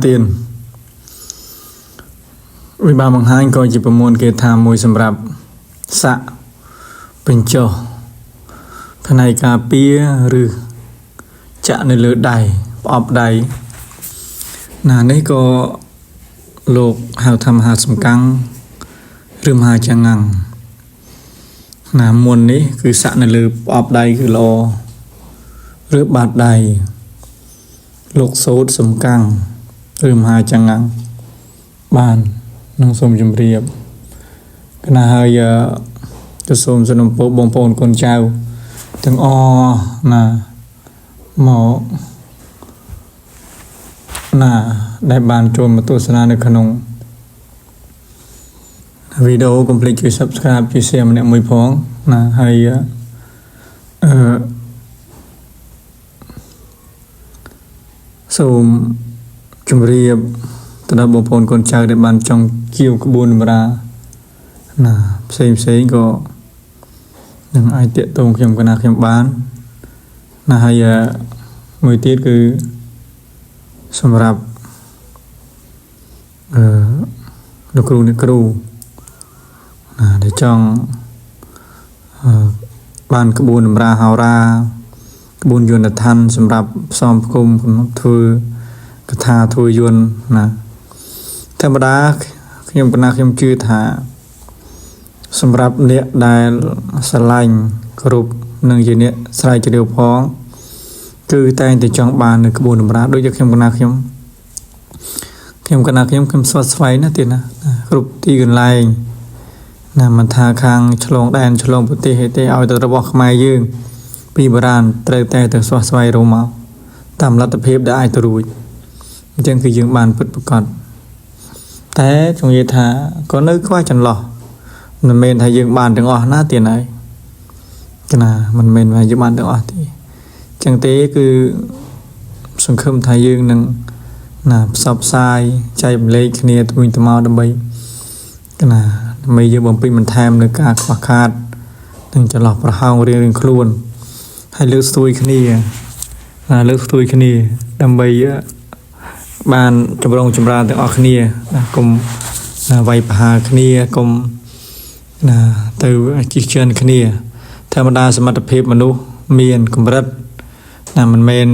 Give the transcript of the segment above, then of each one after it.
tiền vì bà bằng hai coi chỉประมวล គេថាមួយសម្រាប់សាក់បញ្ចុះផ្នែកការពារឬចាក់នៅលើដៃផ្អប់ដៃណានេះក៏លោកហៅថាមហាសំកាំងឬមហាចងាំងណាមុននេះគឺសាក់នៅលើផ្អប់ដៃគឺល្អឬបាតដៃលោកសូត្រសំកាំងឬមហាចងាំងបាននឹងសូមជម្រាបគណៈហើយទៅសូមសនំពោបងប្អូនកូនចៅទាំងអស់ណាមកណាដែលបានចូលមកទស្សនានៅក្នុងវីដេអូកុំភ្លេចជួយ Subscribe ជួយ Share ម្នាក់មួយផងណាហើយសូមជម្រាបទៅដល់បងប្អូនកូនចៅដែលបានចង់គៀវក្បួនតម្រាណាផ្សេងក៏នឹងអាចតាក់ទងខ្ញុំកណាខ្ញុំបានណាហើយមួយទៀតគឺសម្រាប់លោកគ្រូអ្នកគ្រូណាដែលចង់បានក្បួនតម្រាហោរាក្បួនយន្តដ្ឋានសម្រាប់ផ្សំផ្គុំធ្វើកថាធ្វើយន្តណាធម្មតាខ្ញុំកណាខ្ញុំជឿថាសម្រាប់អ្នកដែលស្រឡាញ់គ្រប់នឹងជាអ្នកស្រ័យជ្រាវផងគឺតែងតែចង់បាននៅក្បួនតម្រាដូចជាខ្ញុំកណាខ្ញុំស្វាត់ស្វែងណាទៀតណាគ្រប់ទីកន្លែងណាមិនថាខាងឆ្លងដែនឆ្លងប្រទេសទេឲ្យទៅរបស់ខ្មែរយើងពីបុរាណត្រូវតែទៅស្វាត់ស្វែងរកមកតាមលទ្ធភាពដែលអាចទៅរួចអញ្ចឹងគឺយើងបានពិតប្រាកដតែចង់និយាយថាក៏នៅខ្វះចន្លោះមិនមែនថាយើងបានទាំងអស់ណាទៀតហើយណាមិនមែនថាយើងបានទាំងអស់ទេអញ្ចឹងទេគឺសង្ឃឹមថាយើងនឹងណាផ្សព្វផ្សាយចែករំលែកគ្នាទៅវិញទៅមកដើម្បីយើងបំពេញបន្ថែមនៅការខ្វះខាតនិងចន្លោះប្រហោងរៀងខ្លួនហើយលើកស្ទួយគ្នាដើម្បីបានចម្រុងចម្រើនទាំងអស់គ្នាណាកុំវាយប្រហារគ្នាកុំណាទៅជិះជឿនគ្នាធម្មតាសមត្ថភាពមនុស្សមានកម្រិតណាមិនមែន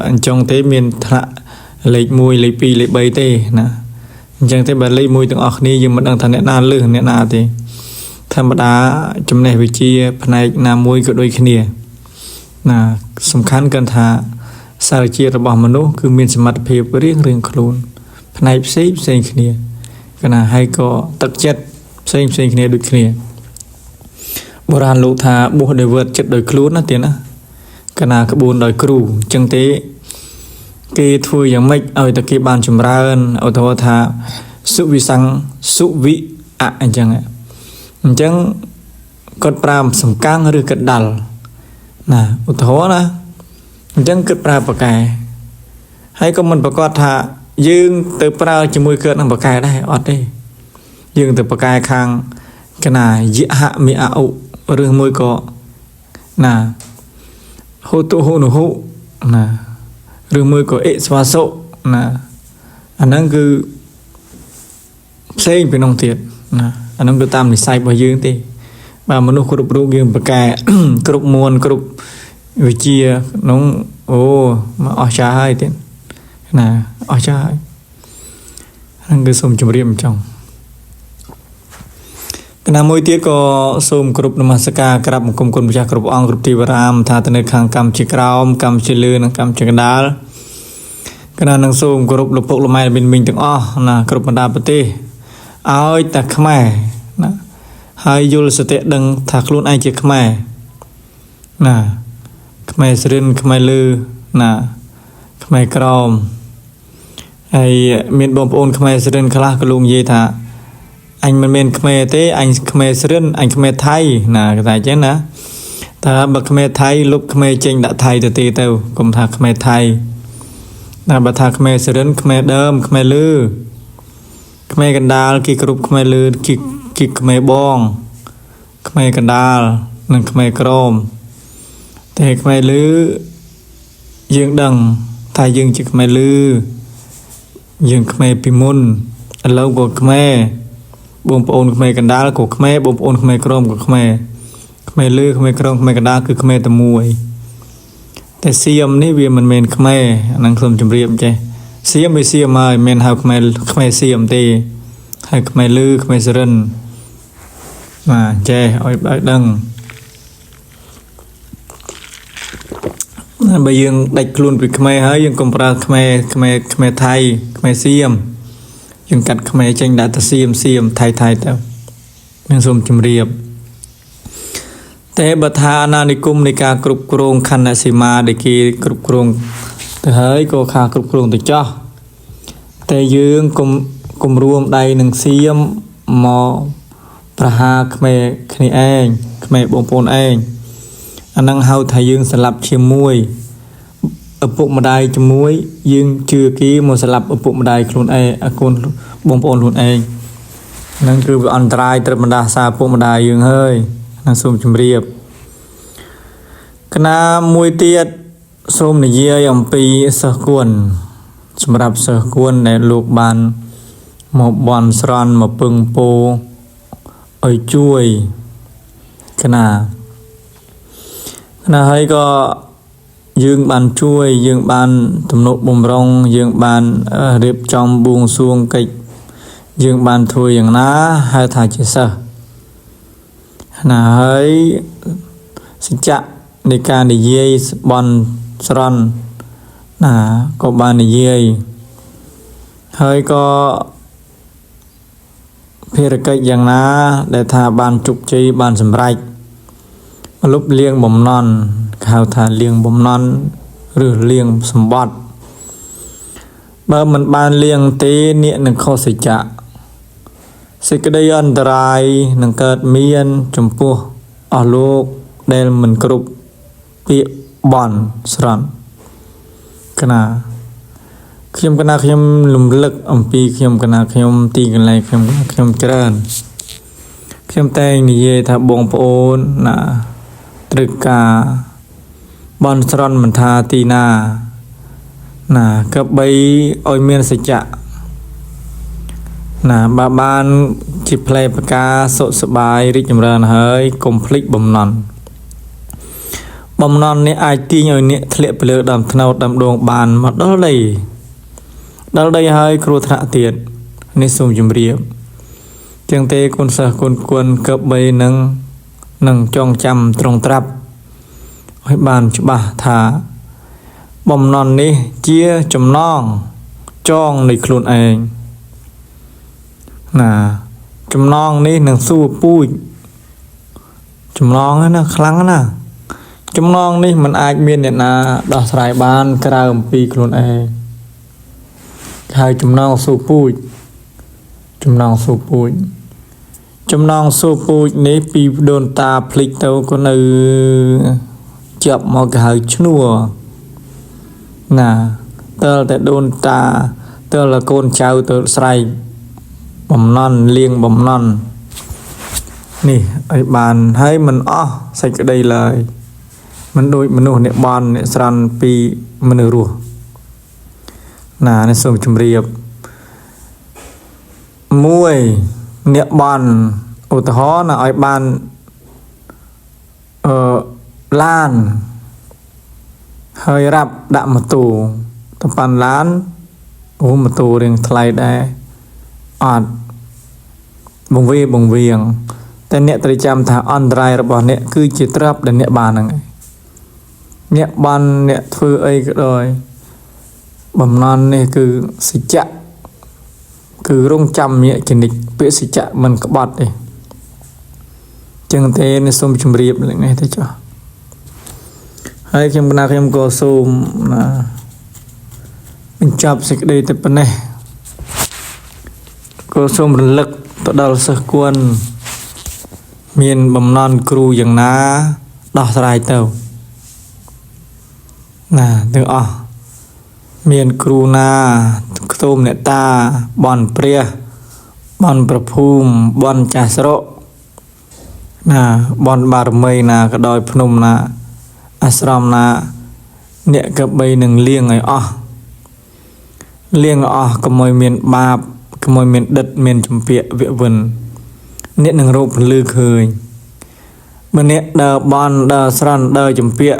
អញ្ចឹងទេមានថ្នាក់លេខ1លេខ2លេខ3ទេណាអញ្ចឹងទេបើលេខ1ទាំងអស់គ្នាយើងមិនដឹងថាអ្នកណាលើសអ្នកណាទេធម្មតាចំណេះវិជ្ជាផ្នែកណាមួយក៏ដូចគ្នាណាសំខាន់គឺថាសារជាតិរបស់មនុស្សគឺមានសមត្ថភាពរៀងខ្លួនផ្នែកផ្សេងគ្នាកណាហើយក៏ទឹកចិត្តផ្សេងគ្នាដូចគ្នាបុរាណលោកថាបួសដោយវត្តចិត្តដោយខ្លួនណាទៀតណាកណាក្បួនដោយគ្រូអញ្ចឹងទេគេធ្វើយ៉ាងម៉េចឲ្យតែគេបានចម្រើនឧទាហរណ៍ថាសុវិអអញ្ចឹងគាត់ប្រើសំកាំងឬកដាល់ណាឧទាហរណ៍ណាអញ្ចឹងគិតប្រើបកែហើយក៏មិនប្រកាសថាយើងទៅប្រើជាមួយកើតនឹងបកែដែរអត់ទេយើងទៅបកែខាងកណាយៈហមិអឧឬមួយក៏ណាហូតុហូនុហុណាឬមួយក៏អិស្វាសុណាអាហ្នឹងគឺផ្សេងពីនោះទៀតណាអាហ្នឹងទៅតាមនិស្ស័យរបស់យើងទេបាទមនុស្សគ្រប់រូបយើងបកែគ្រប់មួនគ្រប់វិជានោះអូមកអស់ចាហើយទៀតណាអស់ចាហើយហ្នឹងគឺសូមជម្រាបអញ្ចឹងគណៈមួយទៀតក៏សូមគ្រប់នមស្ការក្រាបបង្គំគុណម្ចាស់គ្រប់អង្គគ្រប់ទីវរាមថាទៅនៅខាងកម្មជាក្រោមកម្មជាលើនិងកម្មជាកណ្ដាលគណៈនឹងសូមគោរពលោកពុកលោកម៉ែមីងទាំងអស់ណាគ្រប់បណ្ដាប្រទេសឲ្យតែខ្មែរណាហើយយល់សតិដឹងថាខ្លួនឯងជាខ្មែរណាខ្មែរស្រិនខ្មែរលើណាខ្មែរក្រមហើយមានបងប្អូនខ្មែរស្រិនខ្លះក៏លោកនិយាយថាអញមិនមែនខ្មែរទេអញខ្មែរស្រិនអញខ្មែរថៃណាគេថាអញ្ចឹងណាថាបើខ្មែរថៃលុបខ្មែរចេញដាក់ថៃទៅកុំថាខ្មែរថៃណាបើថាខ្មែរស្រិនខ្មែរដើមខ្មែរលើខ្មែរកណ្ដាលគេគ្រប់ខ្មែរលើគេខ្មែរបងខ្មែរកណ្ដាលនិងខ្មែរក្រមតែខ្មែរលើយើងដឹងថាយើងជាខ្មែរលើ យើងខ្មែរពីមុនឥឡូវក៏ខ្មែរបងប្អូនខ្មែរកណ្ដាលក៏ខ្មែរបងប្អូនខ្មែរក្រមក៏ខ្មែរខ្មែរលើខ្មែរក្រមខ្មែរកណ្ដាលគឺខ្មែរតែមួយតែសៀមនេះវាមិនមែនខ្មែរអានឹងខ្ញុំជម្រាបចេះសៀមវាសៀមហើយមិនមែនហៅខ្មែរសៀមទេហៅខ្មែរលើខ្មែរសរិនបាទចេះឲ្យដឹងបើយើងដាច់ខ្លួនពីខ្មែរហើយយើងកុំប្រើខ្មែរថៃខ្មែរសៀមយើងកាត់ខ្មែរចេញដាក់ទៅសៀមថៃទៅខ្ញុំសូមជម្រាបតែបើថាអាណានិគមនៃការគ្រប់គ្រងខណ្ឌសីមាដែលគេគ្រប់គ្រងទៅហើយក៏ខាគ្រប់គ្រងទៅចោះតែយើងកុំរួមដៃនឹងសៀមមកប្រហារខ្មែរគ្នាឯងខ្មែរបងប្អូនឯងអានឹងហៅថាយើងស្លាប់ជាមួយឪពុកម្ដាយជាមួយយើងជឿគេមកស្លាប់ឪពុកម្ដាយខ្លួនឯងអាកូនបងប្អូនខ្លួនឯងហ្នឹងគឺវាអន្តរាយត្រឹមបណ្ដាសាឪពុកម្ដាយយើងហើយណាសូមជម្រាបកណាមួយទៀតសូមនិយាយអំពីសិស្សគួនសម្រាប់សិស្សគួនដែលលោកបានមកបន់ស្រន់មកពឹងពោឲ្យជួយកណាហើយក៏យើងបានជួយយើងបានទំនុកបំរុងយើងបានរៀបចំបួងសួងកិច្ចយើងបានធ្វើយ៉ាងណាហៅថាជាសិស្សណាហើយសច្ចៈនៃការនិយាយបន់ស្រន់ណាក៏បាននិយាយហើយក៏ភារកិច្ចយ៉ាងណាដែលថាបានជោគជ័យបានសម្រេចលុបលៀងបំណន់ហៅថាលៀងបំណន់ឬលៀងសម្បត្តិបើមិនបានលៀងទេអ្នកនឹងខុសសច្ចៈសេចក្តីអន្តរាយនឹងកើតមានចំពោះអស់លោកដែលមិនគ្រប់ពាក្យបន់ស្រន់កណាខ្ញុំលំលឹកអំពីខ្ញុំទីកន្លែងខ្ញុំច្រើនខ្ញុំតែងនិយាយថាបងប្អូនណាត្រូវការបន់ស្រន់មិនថាទីណាក៏បីឲ្យមានសច្ចៈណាបើបានជាផ្លែផ្កាសុខសប្បាយរីកចម្រើនហើយកុំភ្លេចបំណន់នេះអាចទាញឲ្យអ្នកធ្លាក់ទៅលើដើមត្នោតដើមដូងបានមកដល់ដីហើយគ្រោះថ្នាក់ទៀតនេះសូមជម្រាបចឹងទេគុណសិស្សគុណក៏បីនឹងចងចាំត្រង់ត្រាប់ឲ្យបានច្បាស់ថាបំណន់នេះជាចំណងចងនៃខ្លួនឯងណាចំណងនេះនឹងសួរពូជចំណងណាខ្លាំងណាចំណងនេះมันអាចមានអ្នកណាដោះស្រាយបានក្រៅអំពីខ្លួនឯងហើយចំណងសួរពូជនេះពីដូនតាភ្លេចទៅក៏នៅជាប់មកគេហៅឈ្នួណាតើតែដូនតាតើកូនចៅទៅស្រែកបំណន់លៀងបំណន់នេះឲ្យបានហើយមិនអស់សេចក្តីឡើយមិនដូចមនុស្សអ្នកបន់អ្នកស្រន់ពីមនុស្សរស់ណានេះសូមជម្រាបមួយអ្នកបន់ឧទាហរណ៍ណាឲ្យបានឡានហើយរាប់ដាក់ម៉ូតូទៅប៉ាន់ឡានម៉ូតូរៀងថ្លៃដែរអត់បង្វៀងតែអ្នកត្រូវចាំថាអន្តរាយរបស់អ្នកគឺជាទ្រព្យដែលអ្នកបានហ្នឹងអ្នកបានអ្នកធ្វើអីក៏ដោយបំណន់នេះគឺសច្ចៈគឺរងចាំញាក់ចនិចពាក្យសច្ចៈមិនក្បត់ទេចឹងទេនេះសូមជម្រាបនេះទៅចុះហើយខ្ញុំក៏សូមបញ្ចប់សេចក្តីតែប៉ុណ្ណេះក៏សូមរំលឹកទៅដល់សិស្សគួនមានបំណន់គ្រូយ៉ាងណាដោះស្រាយទៅណាទាំងអស់មានគ្រូណាខ្ទមអ្នកតាបន់ព្រះបន់ប្រភូមិបន់ចាស់ស្រុកណាបន់បារមីណាក៏ដោយភ្នំណាអាស្រមណាអ្នកក៏បីនឹងលៀងឲ្យអស់ liêng có môi miền bạp có môi miền đất miền chấm pịa vịa vần nét nâng rộp lư khơi mà nét đờ bon đờ sran đờ chấm pịa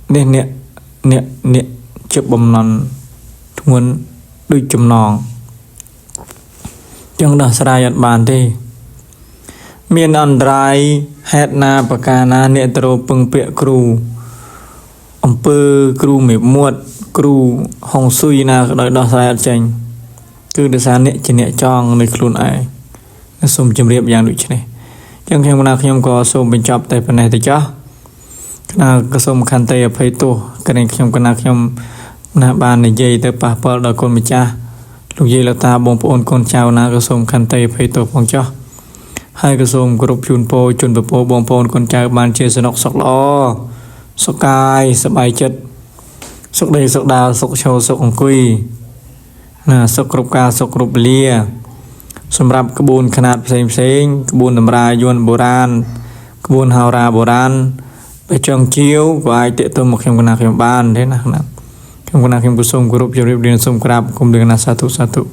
nét chụp bầm nón muốn đôi chấm nòng chẳng đờ srai nhật bàn thế miền ăn dry hết na bạc na nét trâu bưng pịa kru ông pơ kru mệt muột kru hong suy na đợi đờ srai chanh cứ đưa ra nét chỉ nét tròn nơi khuôn ai xôm chấm riệp dạngដូចនេះចឹងខ្ញុំណាខ្ញុំក៏សូមបញ្ចប់តែប៉ុណ្ណេះទៅចុះណាក៏សូមខន្តីអភ័យទោសក្រែងខ្ញុំក៏ណាខ្ញុំណាបាននិយាយទៅប៉ះពាល់ដល់កូនម្ចាស់លោកយាយលោកតាបងប្អូនកូនចៅណាក៏សូមខន្តីអភ័យទោសផងចុះហើយក៏សូមគោរពជូនពរជូនពរបងប្អូនកូនចៅបានជាសនុកសុខល្អសុខកាយសប្បាយចិត្តសុខដេកសុខដាលសុខឈរសុខអង្គុយណាសុខគ្រប់ការសុខគ្រប់វេលាសម្រាប់ក្បួនខ្នាតផ្សេងក្បួនតម្រាយួនបុរាណក្បួនហោរាបុរាណបើចង់ជាវក៏អាចទាក់ទងមកខ្ញុំកណាខ្ញុំបានទេណាខ្ញុំកណាខ្ញុំក៏សូមគោរពជម្រាបលាសូមក្រាបគុំលឿនណាសាធុ